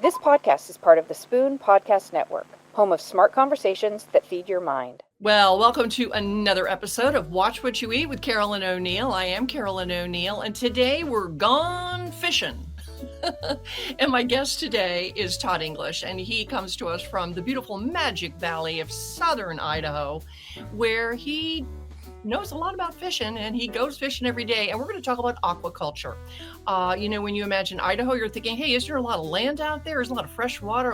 This podcast is part of the Spoon Podcast Network, home of smart conversations that feed your mind. Well, welcome to another episode of Watch What You Eat with Carolyn O'Neill. I am Carolyn O'Neill, and today we're gone fishing. And my guest today is Todd English, and he comes to us from the beautiful Magic Valley of southern Idaho, where he knows a lot about fishing and he goes fishing every day. And we're going to talk about aquaculture. When you imagine Idaho, you're thinking, hey, is there a lot of land out there? Is a lot of fresh water,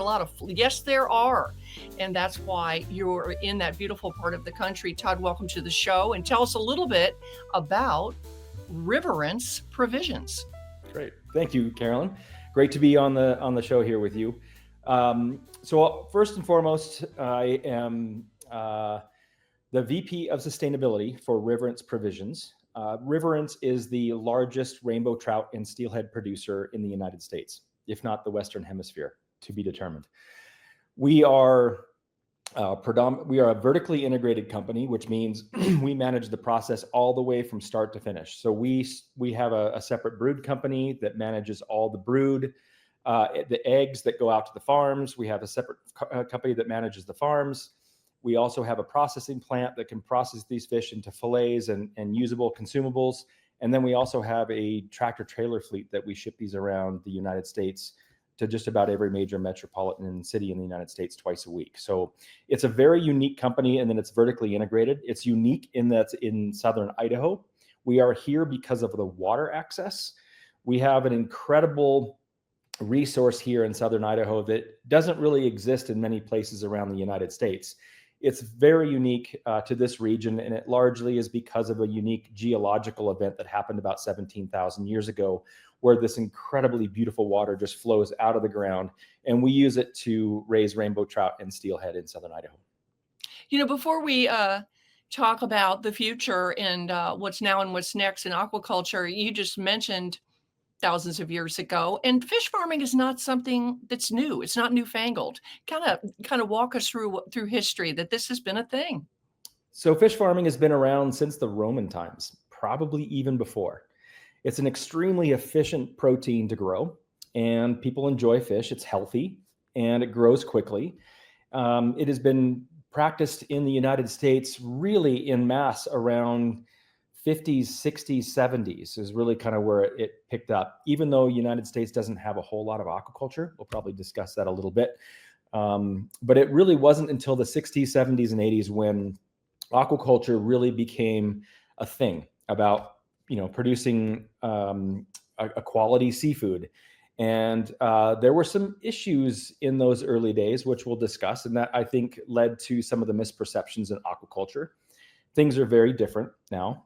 yes, there are. And that's why you're in that beautiful part of the country. Todd, welcome to the show, and tell us a little bit about Riverence Provisions. Great. Thank you, Carolyn. Great to be on the show here with you. So first and foremost, I am the VP of Sustainability for Riverence Provisions. Riverence is the largest rainbow trout and steelhead producer in the United States, if not the Western Hemisphere, to be determined. We are a vertically integrated company, which means we manage the process all the way from start to finish. So we have a separate brood company that manages all the brood, the eggs that go out to the farms. We have a separate company that manages the farms. We also have a processing plant that can process these fish into fillets and usable consumables. And then we also have a tractor trailer fleet that we ship these around the United States to just about every major metropolitan city in the United States twice a week. So it's a very unique company, and then it's vertically integrated. It's unique in that it's in southern Idaho. We are here because of the water access. We have an incredible resource here in southern Idaho that doesn't really exist in many places around the United States. It's very unique to this region, and it largely is because of a unique geological event that happened about 17,000 years ago, where this incredibly beautiful water just flows out of the ground, and we use it to raise rainbow trout and steelhead in southern Idaho. Before we talk about the future and what's now and what's next in aquaculture, you just mentioned thousands of years ago, and fish farming is not something that's new. It's not newfangled. Kind of walk us through history that this has been a thing. So fish farming has been around since the Roman times, probably even before. It's an extremely efficient protein to grow, and people enjoy fish. It's healthy and it grows quickly. It has been practiced in the United States really in mass around 50s, 60s, 70s is really kind of where it picked up, even though the United States doesn't have a whole lot of aquaculture. We'll probably discuss that a little bit. But it really wasn't until the 60s, 70s, and 80s when aquaculture really became a thing about, producing a quality seafood. And there were some issues in those early days, which we'll discuss, and that I think led to some of the misperceptions in aquaculture. Things are very different now.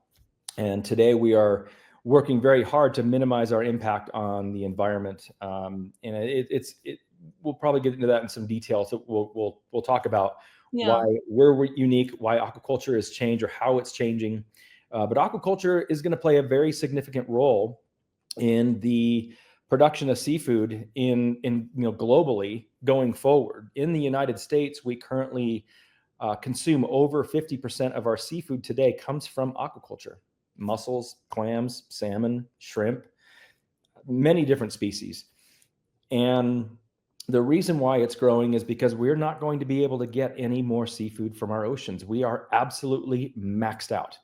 And today we are working very hard to minimize our impact on the environment. And we'll probably get into that in some detail. So we'll talk about why we're unique, why aquaculture has changed or how it's changing. But aquaculture is going to play a very significant role in the production of seafood in globally going forward. In the United States, we currently consume over 50% of our seafood today comes from aquaculture. Mussels, clams, salmon, shrimp, many different species. And the reason why it's growing is because we're not going to be able to get any more seafood from our oceans. We are absolutely maxed out.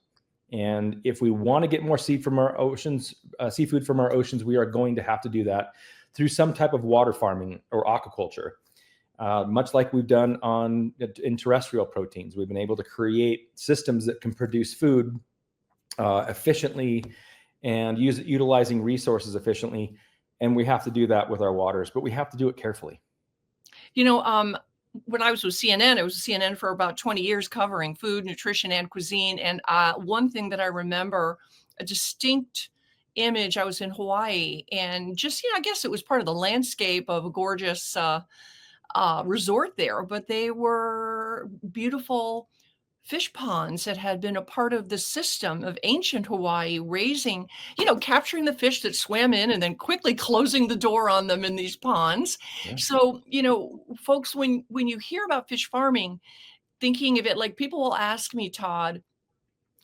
And if we want to get more seafood from our oceans, we are going to have to do that through some type of water farming or aquaculture. Much like we've done in terrestrial proteins, we've been able to create systems that can produce food efficiently and utilizing resources efficiently. And we have to do that with our waters, but we have to do it carefully. When I was with CNN, I was with CNN for about 20 years covering food, nutrition, and cuisine. And one thing that I remember, a distinct image, I was in Hawaii, and just, I guess it was part of the landscape of a gorgeous resort there, but they were beautiful fish ponds that had been a part of the system of ancient Hawaii, raising, capturing the fish that swam in and then quickly closing the door on them in these ponds. Yeah. So, folks, when you hear about fish farming, thinking of it, like people will ask me, Todd,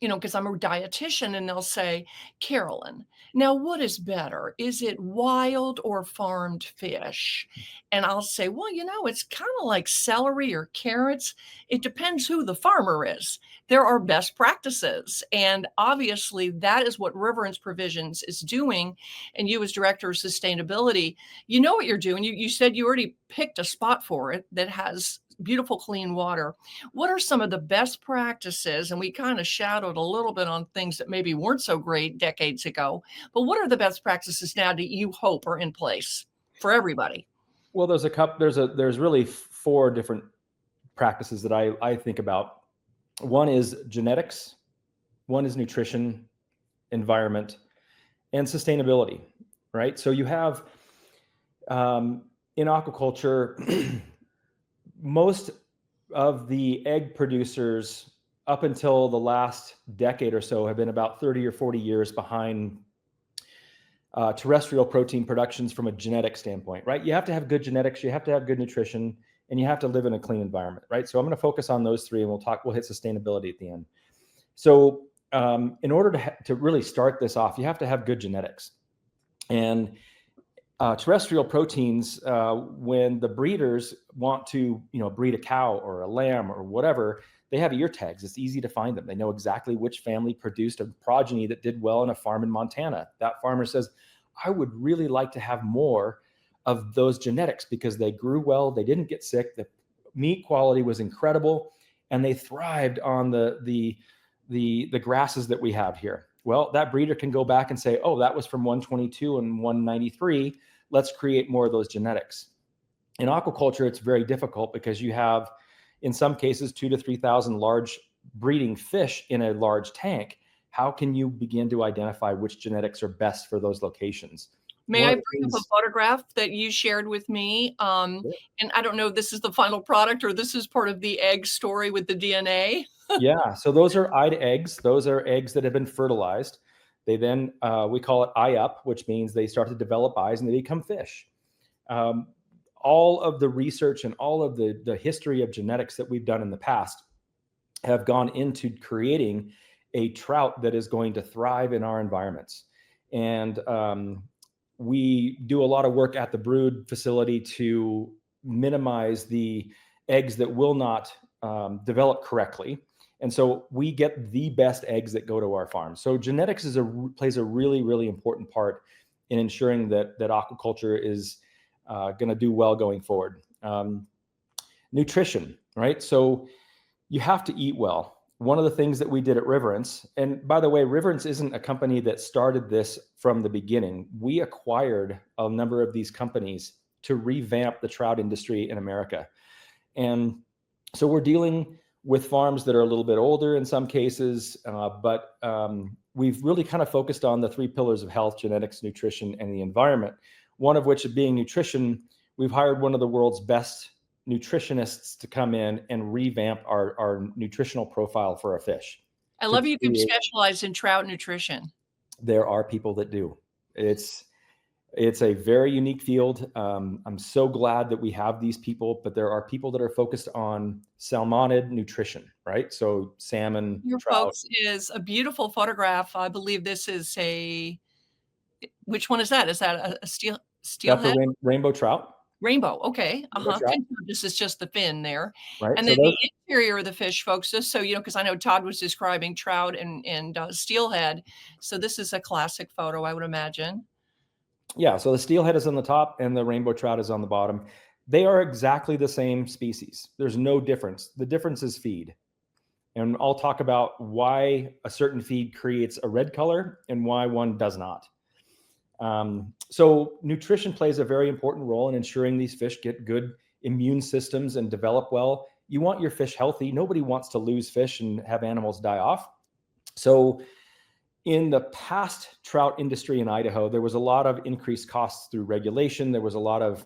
because I'm a dietitian, and they'll say, Carolyn, now what is better? Is it wild or farmed fish? And I'll say, well, it's kind of like celery or carrots. It depends who the farmer is. There are best practices. And obviously, that is what Riverence Provisions is doing. And you, as director of sustainability, you know what you're doing. You said you already picked a spot for it that has beautiful, clean water. What are some of the best practices? And we kind of shadowed a little bit on things that maybe weren't so great decades ago, but what are the best practices now that you hope are in place for everybody? Well, there's really 4 different practices that I think about. One is genetics, one is nutrition, environment, and sustainability, right? So you have in aquaculture, most of the egg producers up until the last decade or so have been about 30 or 40 years behind terrestrial protein productions from a genetic standpoint, right? You have to have good genetics, you have to have good nutrition, and you have to live in a clean environment, right? So I'm going to focus on those 3, and we'll hit sustainability at the end. So in order to really start this off, you have to have good genetics. And terrestrial proteins, when the breeders want to, breed a cow or a lamb or whatever, they have ear tags. It's easy to find them. They know exactly which family produced a progeny that did well in a farm in Montana. That farmer says, I would really like to have more of those genetics because they grew well, they didn't get sick, the meat quality was incredible, and they thrived on the grasses that we have here. Well, that breeder can go back and say, oh, that was from 122 and 193. Let's create more of those genetics. In aquaculture, it's very difficult because you have, in some cases, 2,000 to 3,000 large breeding fish in a large tank. How can you begin to identify which genetics are best for those locations? May I bring up a photograph that you shared with me? And I don't know if this is the final product or this is part of the egg story with the DNA. Yeah, so those are eyed eggs. Those are eggs that have been fertilized. They then, we call it eye up, which means they start to develop eyes and they become fish. All of the research and all of the history of genetics that we've done in the past have gone into creating a trout that is going to thrive in our environments. And we do a lot of work at the brood facility to minimize the eggs that will not develop correctly. And so we get the best eggs that go to our farm. So genetics plays a really, really important part in ensuring that aquaculture is going to do well going forward. Nutrition, right? So you have to eat well. One of the things that we did at Riverence, and by the way, Riverence isn't a company that started this from the beginning. We acquired a number of these companies to revamp the trout industry in America. And so we're dealing with farms that are a little bit older in some cases, but we've really kind of focused on the 3 pillars of health, genetics, nutrition, and the environment. One of which being nutrition. We've hired one of the world's best nutritionists to come in and revamp our nutritional profile for our fish. I love you can specialize in trout nutrition. There are people that do. It's a very unique field. I'm so glad that we have these people, but there are people that are focused on salmonid nutrition, right? So salmon, Your trout. folks is a beautiful photograph. I believe this is which one is that? Is that a steelhead? That's a rainbow trout. Rainbow. Okay. This is just the fin there. Right. And so then the interior of the fish, folks, just so you know, because I know Todd was describing trout and steelhead. So this is a classic photo, I would imagine. Yeah. So the steelhead is on the top and the rainbow trout is on the bottom. They are exactly the same species. There's no difference. The difference is feed. And I'll talk about why a certain feed creates a red color and why one does not. So nutrition plays a very important role in ensuring these fish get good immune systems and develop well. You want your fish healthy. Nobody wants to lose fish and have animals die off. So in the past trout industry in Idaho, there was a lot of increased costs through regulation. There was a lot of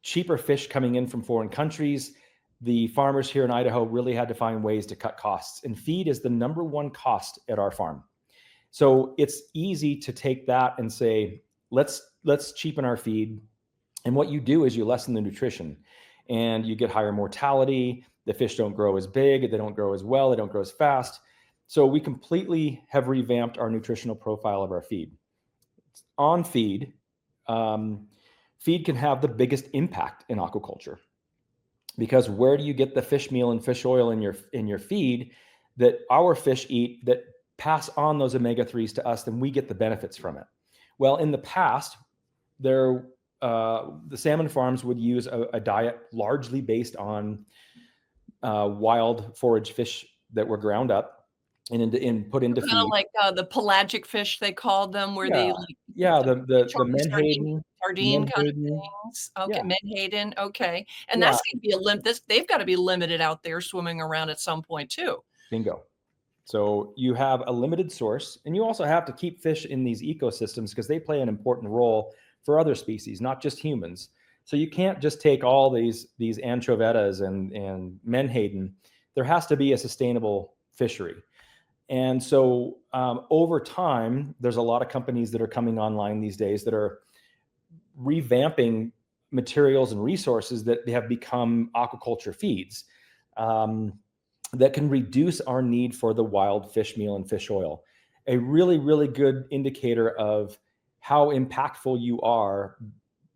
cheaper fish coming in from foreign countries. The farmers here in Idaho really had to find ways to cut costs, and feed is the number 1 cost at our farm. So it's easy to take that and say, let's cheapen our feed. And what you do is you lessen the nutrition and you get higher mortality. The fish don't grow as big, they don't grow as well, they don't grow as fast. So we completely have revamped our nutritional profile of our feed. On feed, feed can have the biggest impact in aquaculture, because where do you get the fish meal and fish oil in your feed that our fish eat that pass on those omega-3s to us, then we get the benefits from it? Well, in the past, the salmon farms would use a diet largely based on wild forage fish that were ground up and put into Kind of feed. like the pelagic fish, they called them, where they Yeah, like yeah, the Charlie menhaden, sardine kind of menhaden, things. Okay, yeah, menhaden. Okay, and yeah, that's going to be they've got to be limited out there swimming around at some point too. bingo. So you have a limited source, and you also have to keep fish in these ecosystems because they play an important role for other species, not just humans. So you can't just take all these anchovetas and menhaden. There has to be a sustainable fishery. And so over time, there's a lot of companies that are coming online these days that are revamping materials and resources that have become aquaculture feeds. That can reduce our need for the wild fish meal and fish oil. A really, really good indicator of how impactful you are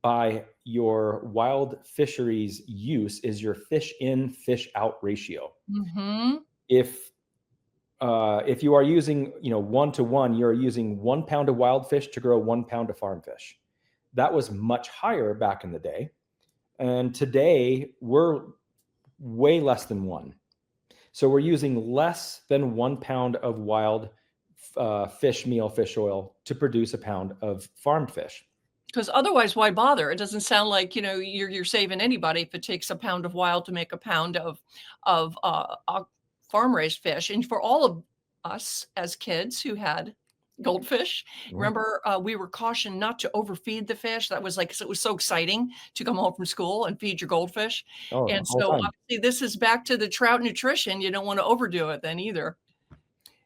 by your wild fisheries use is your fish in, fish out ratio. Mm-hmm. If you are using, 1-to-1, you're using 1 pound of wild fish to grow 1 pound of farm fish. That was much higher back in the day. And today we're way less than 1. So we're using less than 1 pound of wild fish meal, fish oil to produce a pound of farmed fish. Because otherwise, why bother? It doesn't sound like you're saving anybody if it takes a pound of wild to make a pound of farm raised fish. And for all of us as kids who had goldfish, remember we were cautioned not to overfeed the fish. That was it was so exciting to come home from school and feed your goldfish. Oh, And the whole so time. obviously this is back to the trout nutrition. You don't want to overdo it then either.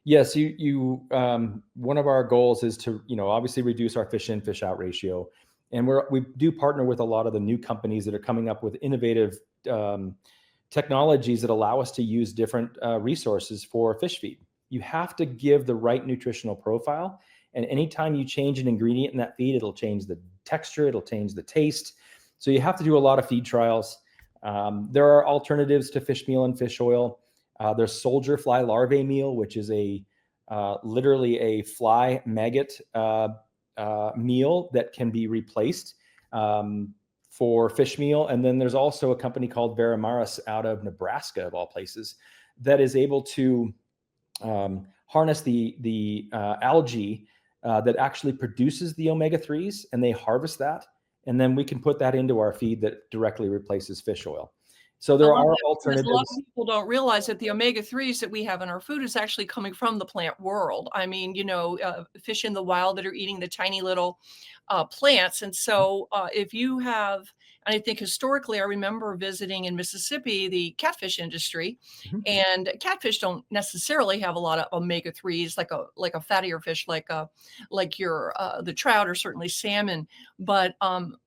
Yes, one of our goals is to, obviously reduce our fish in, fish out ratio. And we do partner with a lot of the new companies that are coming up with innovative technologies that allow us to use different resources for fish feed. You have to give the right nutritional profile. And anytime you change an ingredient in that feed, it'll change the texture, it'll change the taste. So you have to do a lot of feed trials. There are alternatives to fish meal and fish oil. There's soldier fly larvae meal, which is literally a fly maggot meal that can be replaced for fish meal. And then there's also a company called Riverence out of Nebraska, of all places, that is able to harness the algae that actually produces the omega-3s, and they harvest that. And then we can put that into our feed that directly replaces fish oil. So there are alternatives. A lot of people don't realize that the omega-3s that we have in our food is actually coming from the plant world. I mean, fish in the wild that are eating the tiny little plants. And so if you have, and I think historically, I remember visiting in Mississippi, the catfish industry, and catfish don't necessarily have a lot of omega-3s like a fattier fish, like the trout or certainly salmon. But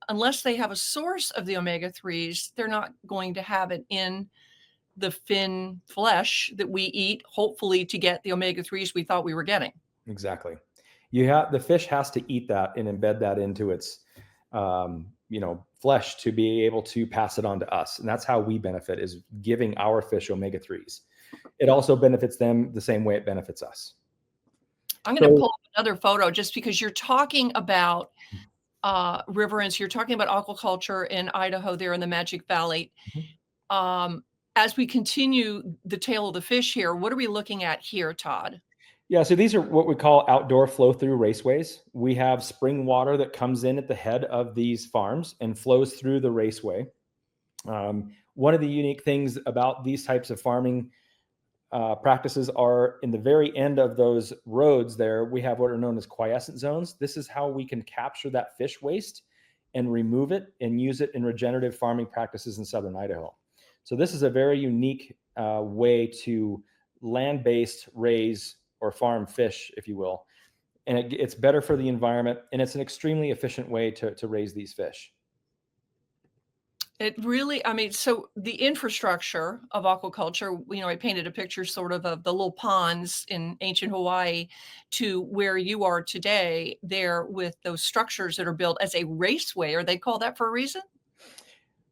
unless they have a source of the omega-3s, they're not going to have it in the fin flesh that we eat, hopefully to get the omega-3s we thought we were getting. Exactly. The fish has to eat that and embed that into its flesh to be able to pass it on to us. And that's how we benefit, is giving our fish omega-3s. It also benefits them the same way it benefits us. I'm going to pull up another photo just because you're talking about Riverence, you're talking about aquaculture in Idaho there in the Magic Valley. As we continue the tale of the fish here, what are we looking at here, Todd? Yeah, so these are what we call outdoor flow-through raceways. We have spring water that comes in at the head of these farms and flows through the raceway. One of the unique things about these types of farming practices are in the very end of those roads there, we have what are known as quiescent zones. This is how we can capture that fish waste and remove it and use it in regenerative farming practices in southern Idaho. So this is a very unique way to land-based raise or farm fish, if you will. And it's better for the environment, and it's an extremely efficient way to raise these fish. It really, I mean, so the infrastructure of aquaculture, I painted a picture sort of the little ponds in ancient Hawaii to where you are today there with those structures that are built as a raceway. Are they called that for a reason?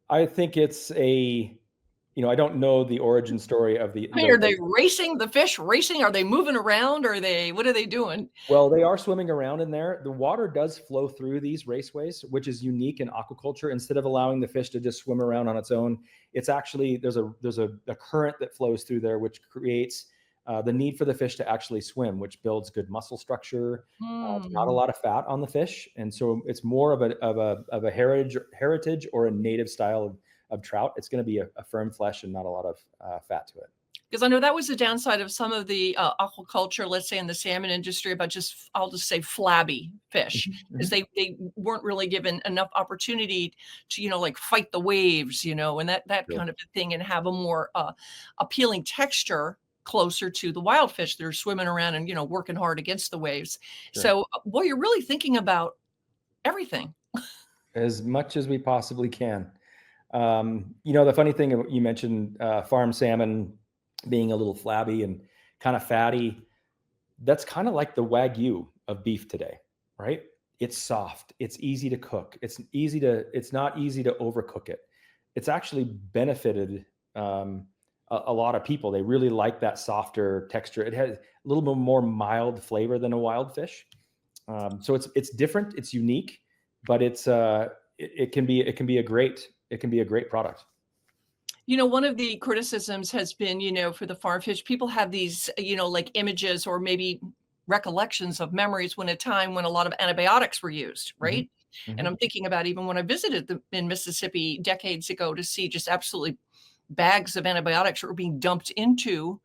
I think it's I don't know the origin story of I mean, are they racing the fish racing? Are they moving around? What are they doing? well, they are swimming around in there. The water does flow through these raceways, which is unique in aquaculture. Instead of allowing the fish to just swim around on its own, it's actually there's a current that flows through there, which creates the need for the fish to actually swim, which builds good muscle structure. It's not a Hmm. lot of fat on the fish, and so it's more of a heritage or a native style of trout. It's going to be a firm flesh and not a lot of fat to it. Because I know that was the downside of some of the aquaculture, let's say in the salmon industry, about I'll just say flabby fish, Mhm, is mhm. they weren't really given enough opportunity to, like fight the waves, and that Sure, kind of a thing, and have a more appealing texture closer to the wild fish that are swimming around and, working hard against the waves. sure. So, boy, you're really thinking about everything. As much as we possibly can. The funny thing you mentioned, farm salmon being a little flabby and kind of fatty. That's kind of like the wagyu of beef today, right? It's soft. It's easy to cook. It's not easy to overcook it. It's actually benefited a lot of people. They really like that softer texture. It has a little bit more mild flavor than a wild fish. So it's different. It's unique, but it can be a great product. One of the criticisms has been, for the farm fish, people have these, like images or maybe recollections of memories when a time when a lot of antibiotics were used, Hmm. right? And Hmm. I'm thinking about even when I visited in Mississippi decades ago to see just absolutely bags of antibiotics that were being dumped into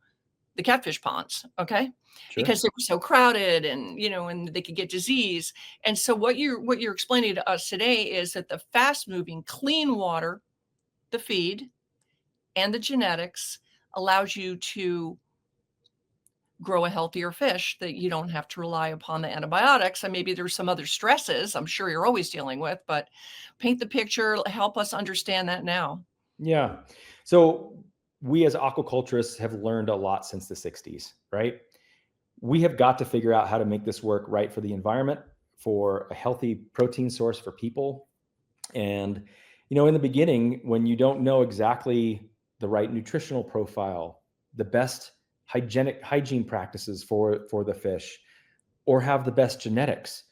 the catfish ponds, okay? Sure. Because they were so crowded and, and they could get disease. And so what you're explaining to us today is that the fast moving clean water, the feed, and the genetics allows you to grow a healthier fish that you don't have to rely upon the antibiotics. And maybe there's some other stresses I'm sure you're always dealing with, but paint the picture, help us understand that now. Yeah. So we as aquaculturists have learned a lot since the 60s, right? We have got to figure out how to make this work right for the environment, for a healthy protein source for people. And, in the beginning, when you don't know exactly the right nutritional profile, the best hygiene practices for the fish, or have the best genetics,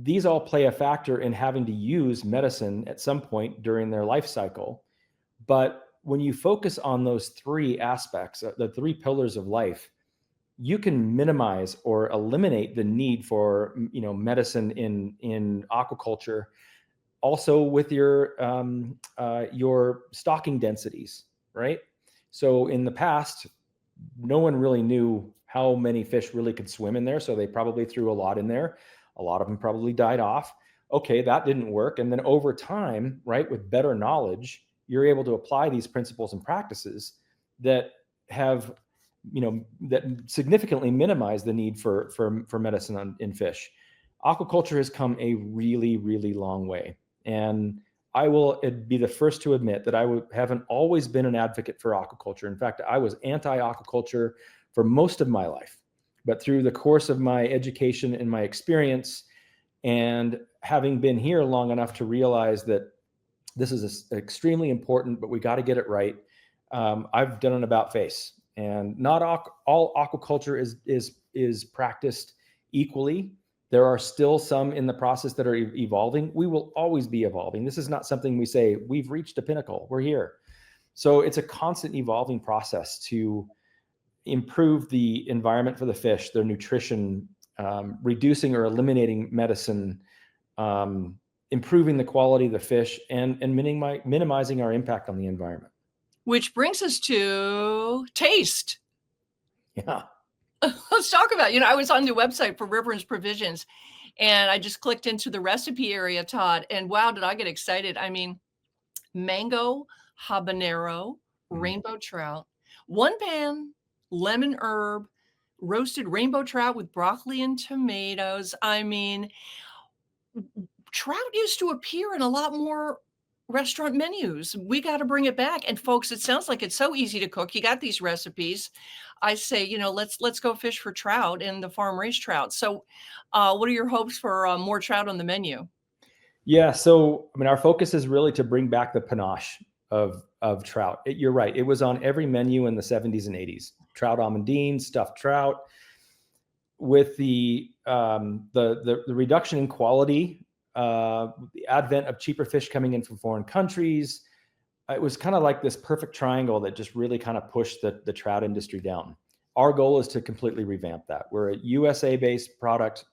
these all play a factor in having to use medicine at some point during their life cycle. But when you focus on those three aspects, the three pillars of life, you can minimize or eliminate the need for medicine in aquaculture. Also, with your stocking densities, right? So in the past, no one really knew how many fish really could swim in there, so they probably threw a lot in there. A lot of them probably died off. Okay, that didn't work. And then over time, right, with better knowledge, you're able to apply these principles and practices that have, that significantly minimize the need for medicine in fish. Aquaculture has come a really, really long way. And I will be the first to admit that haven't always been an advocate for aquaculture. In fact, I was anti-aquaculture for most of my life. But through the course of my education and my experience, and having been here long enough to realize that this is extremely important, but we got to get it right, I've done an about face. And not all aquaculture is practiced equally. There are still some in the process that are evolving. We will always be evolving. This is not something we say, we've reached a pinnacle, we're here. So it's a constant evolving process to improve the environment for the fish, their nutrition, reducing or eliminating medicine, improving the quality of the fish, and minimizing our impact on the environment. Which brings us to taste. Yeah. Let's talk about, I was on the website for Riverence Provisions and I just clicked into the recipe area, Todd, and wow, did I get excited. I mean, mango, habanero, Mm. rainbow trout, one pan, lemon herb, roasted rainbow trout with broccoli and tomatoes. I mean, trout used to appear in a lot more restaurant menus. We got to bring it back. And folks, it sounds like it's so easy to cook. You got these recipes. I say, let's go fish for trout and the farm raised trout. So, what are your hopes for more trout on the menu? Yeah, so I mean, our focus is really to bring back the panache of trout. You're right; it was on every menu in the 70s and 80s. Trout almondine, stuffed trout. With the reduction in quality, the advent of cheaper fish coming in from foreign countries, it was kind of like this perfect triangle that just really kind of pushed the trout industry down. Our goal is to completely revamp that. We're a USA-based product,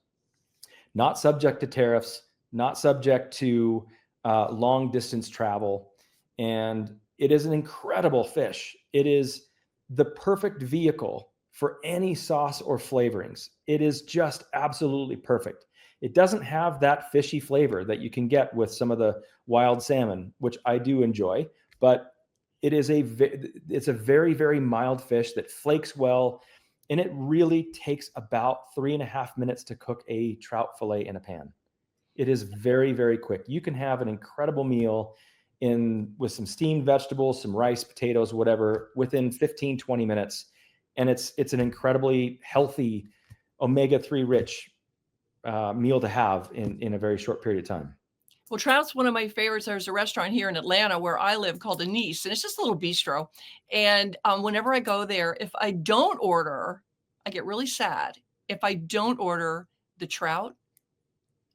not subject to tariffs, not subject to long distance travel. And it is an incredible fish. It is the perfect vehicle for any sauce or flavorings. It is just absolutely perfect. It doesn't have that fishy flavor that you can get with some of the wild salmon, which I do enjoy, but it's a very, very mild fish that flakes well. And it really takes about 3.5 minutes to cook a trout fillet in a pan. It is very, very quick. You can have an incredible meal with some steamed vegetables, some rice, potatoes, whatever, within 15, 20 minutes. And it's an incredibly healthy, omega-3 rich meal to have in a very short period of time. Well, trout's one of my favorites. There's a restaurant here in Atlanta where I live called Anise, and it's just a little bistro. And whenever I go there, if I don't order, I get really sad. If I don't order the trout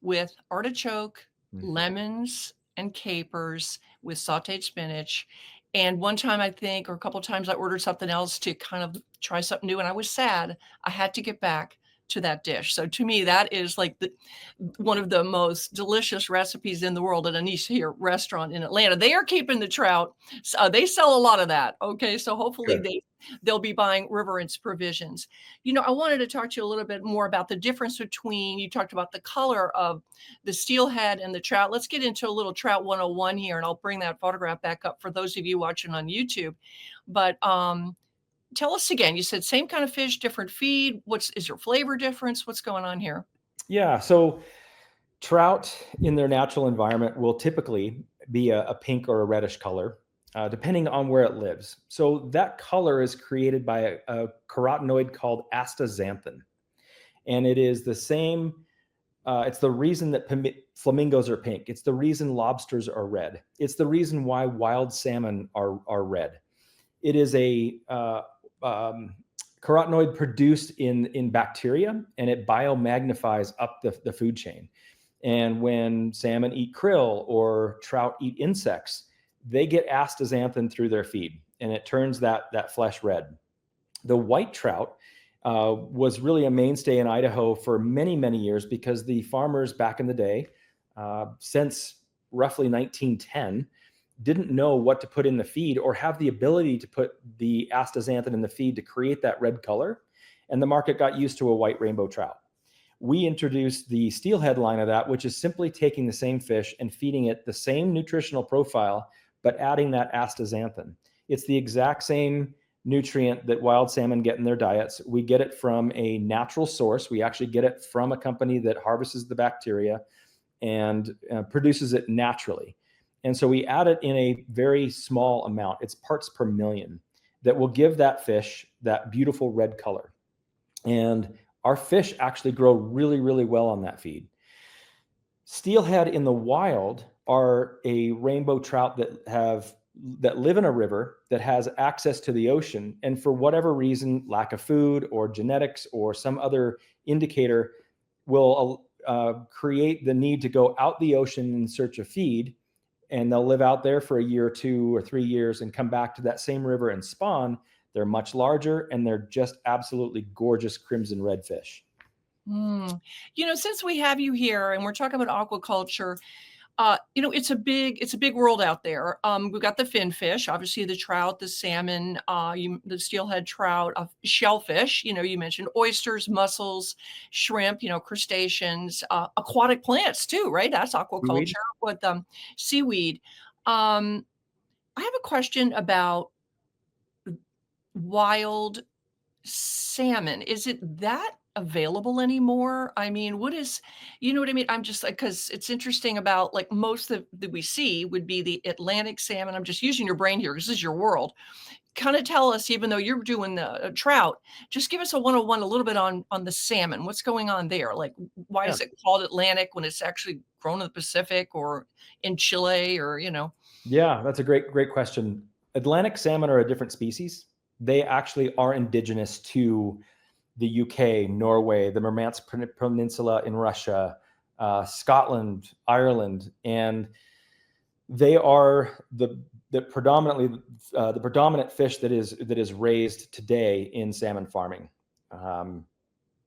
with artichoke, lemons, and capers with sauteed spinach. And one time I think, or a couple of times I ordered something else to kind of try something new, and I was sad. I had to get back to that dish. So to me, that is like one of the most delicious recipes in the world at a niche here restaurant in Atlanta. They are keeping the trout. They sell a lot of that. Okay. So hopefully Good. they'll be buying Riverence provisions. I wanted to talk to you a little bit more about the difference between, you talked about the color of the steelhead and the trout. Let's get into a little trout 101 here, and I'll bring that photograph back up for those of you watching on YouTube. But tell us again, you said same kind of fish, different feed. Is your flavor difference? What's going on here? Yeah. So trout in their natural environment will typically be a pink or a reddish color, depending on where it lives. So that color is created by a carotenoid called astaxanthin. And it is the same, it's the reason that flamingos are pink. It's the reason lobsters are red. It's the reason why wild salmon are red. It is a carotenoid produced in bacteria, and it biomagnifies up the food chain. And when salmon eat krill or trout eat insects, they get astaxanthin through their feed, and it turns that flesh red. The white trout was really a mainstay in Idaho for many, many years because the farmers back in the day, since roughly 1910, didn't know what to put in the feed or have the ability to put the astaxanthin in the feed to create that red color. And the market got used to a white rainbow trout. We introduced the steelhead line of that, which is simply taking the same fish and feeding it the same nutritional profile, but adding that astaxanthin. It's the exact same nutrient that wild salmon get in their diets. We get it from a natural source. We actually get it from a company that harvests the bacteria and produces it naturally. And so we add it in a very small amount. It's parts per million that will give that fish that beautiful red color. And our fish actually grow really, really well on that feed. Steelhead in the wild are a rainbow trout that live in a river that has access to the ocean. And for whatever reason, lack of food or genetics or some other indicator will create the need to go out the ocean in search of feed. And they'll live out there for a year or 2 or 3 years and come back to that same river and spawn. They're much larger, and they're just absolutely gorgeous crimson red fish. Since we have you here and we're talking about aquaculture, it's a big world out there. We've got the finfish, obviously the trout, the salmon, the steelhead trout, shellfish. You mentioned oysters, mussels, shrimp. Crustaceans, aquatic plants too, right? That's aquaculture with seaweed. I have a question about wild salmon. Is it that available anymore? I mean, you know what I mean? I'm just like, because it's interesting about like most that we see would be the Atlantic salmon. I'm just using your brain here because this is your world. Kind of tell us, even though you're doing the trout, just give us a 101 a little bit on the salmon. What's going on there? Like, why Yeah. is it called Atlantic when it's actually grown in the Pacific or in Chile or, Yeah, that's a great question. Atlantic salmon are a different species. They actually are indigenous to the UK, Norway, the Murmansk Peninsula in Russia, Scotland, Ireland, and they are the predominant fish that is raised today in salmon farming.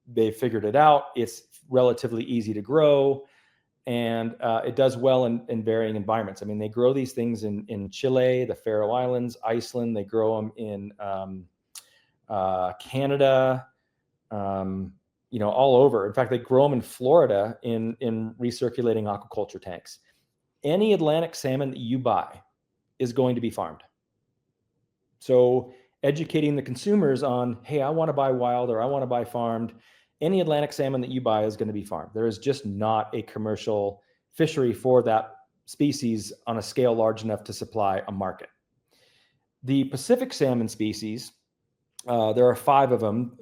They figured it out. It's relatively easy to grow, and it does well in varying environments. I mean, they grow these things in Chile, the Faroe Islands, Iceland. They grow them in Canada, all over. In fact, they grow them in Florida in recirculating aquaculture tanks. Any Atlantic salmon that you buy is going to be farmed. So educating the consumers on, hey, I want to buy wild or I want to buy farmed. Any Atlantic salmon that you buy is going to be farmed. There is just not a commercial fishery for that species on a scale large enough to supply a market. The Pacific salmon species, there are 5 of them,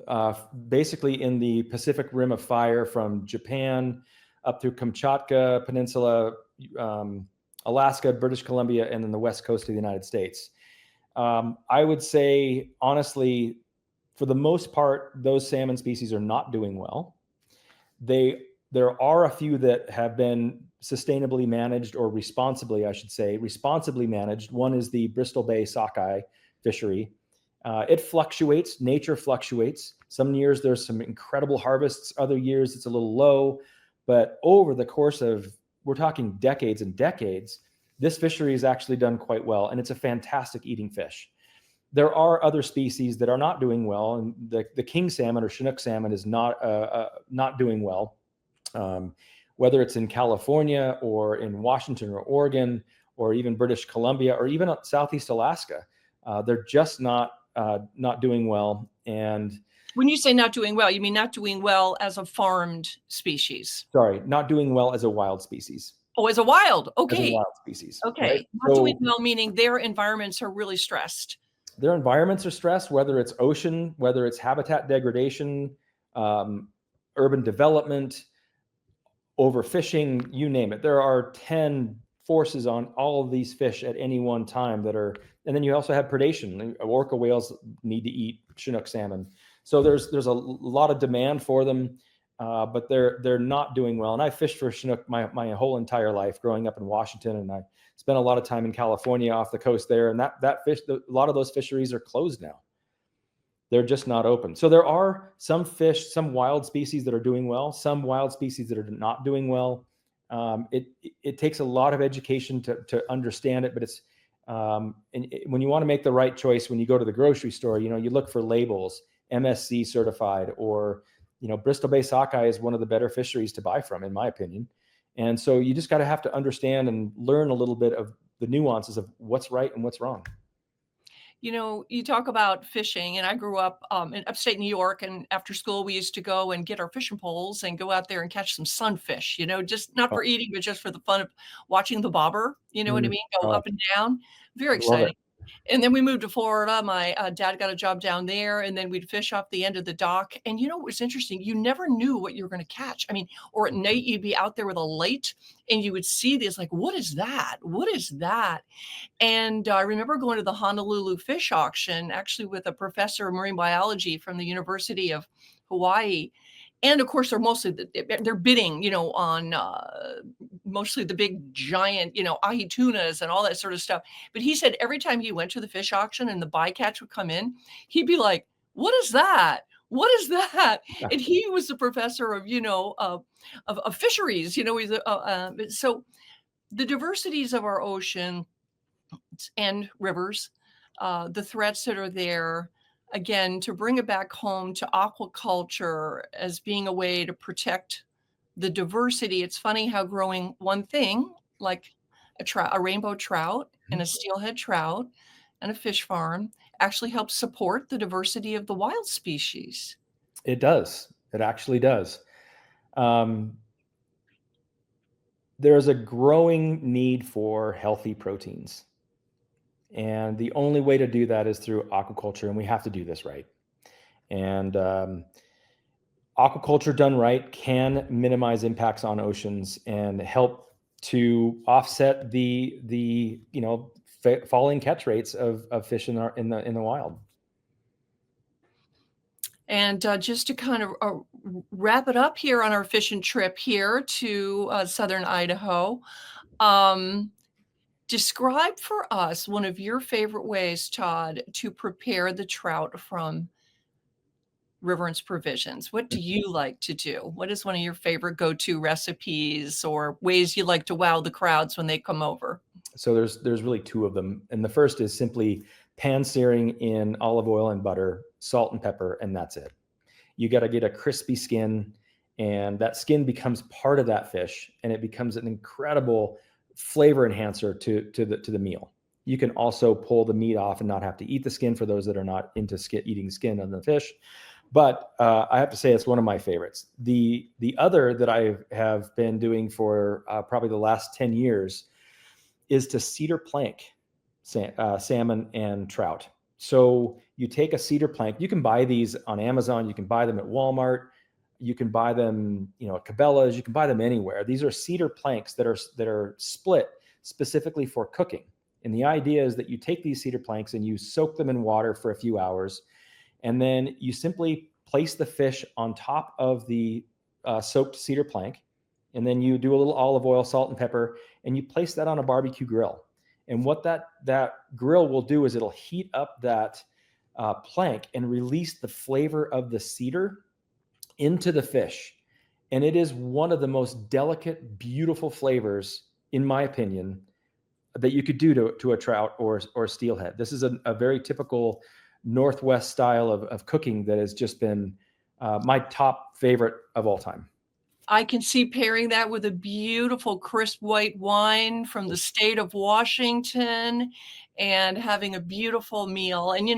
basically in the Pacific Rim of Fire from Japan up through Kamchatka Peninsula, Alaska, British Columbia, and then the west coast of the United States. I would say, honestly, for the most part, those salmon species are not doing well. There are a few that have been sustainably managed, or responsibly, I should say, responsibly managed. One is the Bristol Bay sockeye fishery. It fluctuates. Nature fluctuates. Some years there's some incredible harvests. Other years it's a little low. But over the course of, we're talking decades and decades, this fishery has actually done quite well, and it's a fantastic eating fish. There are other species that are not doing well, and the king salmon or Chinook salmon is not doing well. Whether it's in California or in Washington or Oregon or even British Columbia or even Southeast Alaska, they're just not doing well. And when you say not doing well, you mean not doing well as a farmed species? Sorry, not doing well as a wild species. Oh, as a wild. Okay. As a wild species. Okay. Right? Not doing well, meaning their environments are really stressed. Their environments are stressed, whether it's ocean, whether it's habitat degradation, urban development, overfishing, you name it. There are 10 forces on all of these fish at any one time and then you also have predation. Orca whales need to eat Chinook salmon. So there's a lot of demand for them, but they're not doing well. And I fished for Chinook my whole entire life growing up in Washington, and I spent a lot of time in California off the coast there. And that fish, a lot of those fisheries are closed now. They're just not open. So there are some fish, some wild species that are doing well, some wild species that are not doing well. It takes a lot of education to understand it, but it's when you want to make the right choice, when you go to the grocery store, you look for labels, MSC certified, or Bristol Bay sockeye is one of the better fisheries to buy from, in my opinion. And so you just got to have to understand and learn a little bit of the nuances of what's right and what's wrong. You talk about fishing, and I grew up in upstate New York, and after school we used to go and get our fishing poles and go out there and catch some sunfish, just not for eating, but just for the fun of watching the bobber, you know what I mean? Go up and down. Very exciting. And then we moved to Florida. My dad got a job down there, and then we'd fish off the end of the dock. And what was interesting? You never knew what you were going to catch. I mean, or at night you'd be out there with a light and you would see this, like, what is that? What is that? And I remember going to the Honolulu fish auction, actually with a professor of marine biology from the University of Hawaii. And of course, they're bidding, on mostly the big giant, ahi tunas and all that sort of stuff. But he said every time he went to the fish auction and the bycatch would come in, he'd be like, "What is that? What is that?" Yeah. And he was the professor of, of fisheries. So the diversities of our ocean and rivers, the threats that are there. Again, to bring it back home to aquaculture as being a way to protect the diversity. It's funny how growing one thing like a rainbow trout and a steelhead trout and a fish farm actually helps support the diversity of the wild species. It does. It actually does. There's a growing need for healthy proteins. And the only way to do that is through aquaculture, and we have to do this right. And aquaculture done right can minimize impacts on oceans and help to offset the falling catch rates of fish in the wild. And just to kind of wrap it up here on our fishing trip here to southern Idaho, describe for us one of your favorite ways, Todd, to prepare the trout from Riverence Provisions. What do you like to do? What is one of your favorite go-to recipes or ways you like to wow the crowds when they come over? So there's really two of them. And the first is simply pan searing in olive oil and butter, salt and pepper, and that's it. You got to get a crispy skin, and that skin becomes part of that fish, and it becomes an incredible flavor enhancer to the meal. You can also pull the meat off and not have to eat the skin for those that are not into eating skin on the fish. But I have to say it's one of my favorites. The other that I have been doing for probably the last 10 years is to cedar plank salmon and trout. So you take a cedar plank. You can buy these on Amazon. You can buy them at Walmart. You can buy them, at Cabela's. You can buy them anywhere. These are cedar planks that are split specifically for cooking. And the idea is that you take these cedar planks and you soak them in water for a few hours. And then you simply place the fish on top of the soaked cedar plank. And then you do a little olive oil, salt, and pepper, and you place that on a barbecue grill. And what that grill will do is it'll heat up that plank and release the flavor of the cedar into the fish. And it is one of the most delicate, beautiful flavors, in my opinion, that you could do to a trout or steelhead. This is a very typical Northwest style of cooking that has just been my top favorite of all time. I can see pairing that with a beautiful crisp white wine from the state of Washington and having a beautiful meal. And,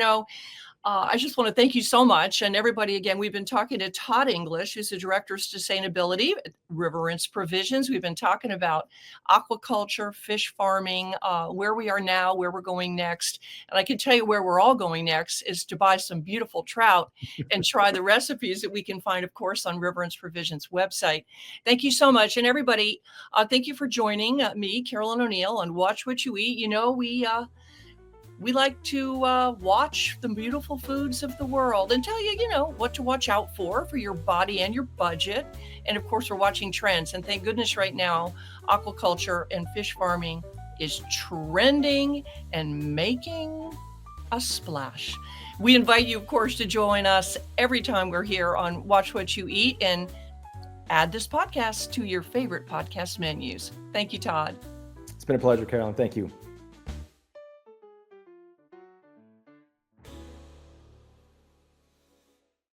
I just want to thank you so much. And everybody, again, we've been talking to Todd English, who's the Director of Sustainability at Riverence Provisions. We've been talking about aquaculture, fish farming, where we are now, where we're going next. And I can tell you where we're all going next is to buy some beautiful trout and try the recipes that we can find, of course, on Riverence Provisions website. Thank you so much. And everybody, thank you for joining me, Carolyn O'Neill, on Watch What You Eat. We like to watch the beautiful foods of the world and tell you, what to watch out for your body and your budget. And of course, we're watching trends. And thank goodness right now, aquaculture and fish farming is trending and making a splash. We invite you, of course, to join us every time we're here on Watch What You Eat and add this podcast to your favorite podcast menus. Thank you, Todd. It's been a pleasure, Carolyn. Thank you.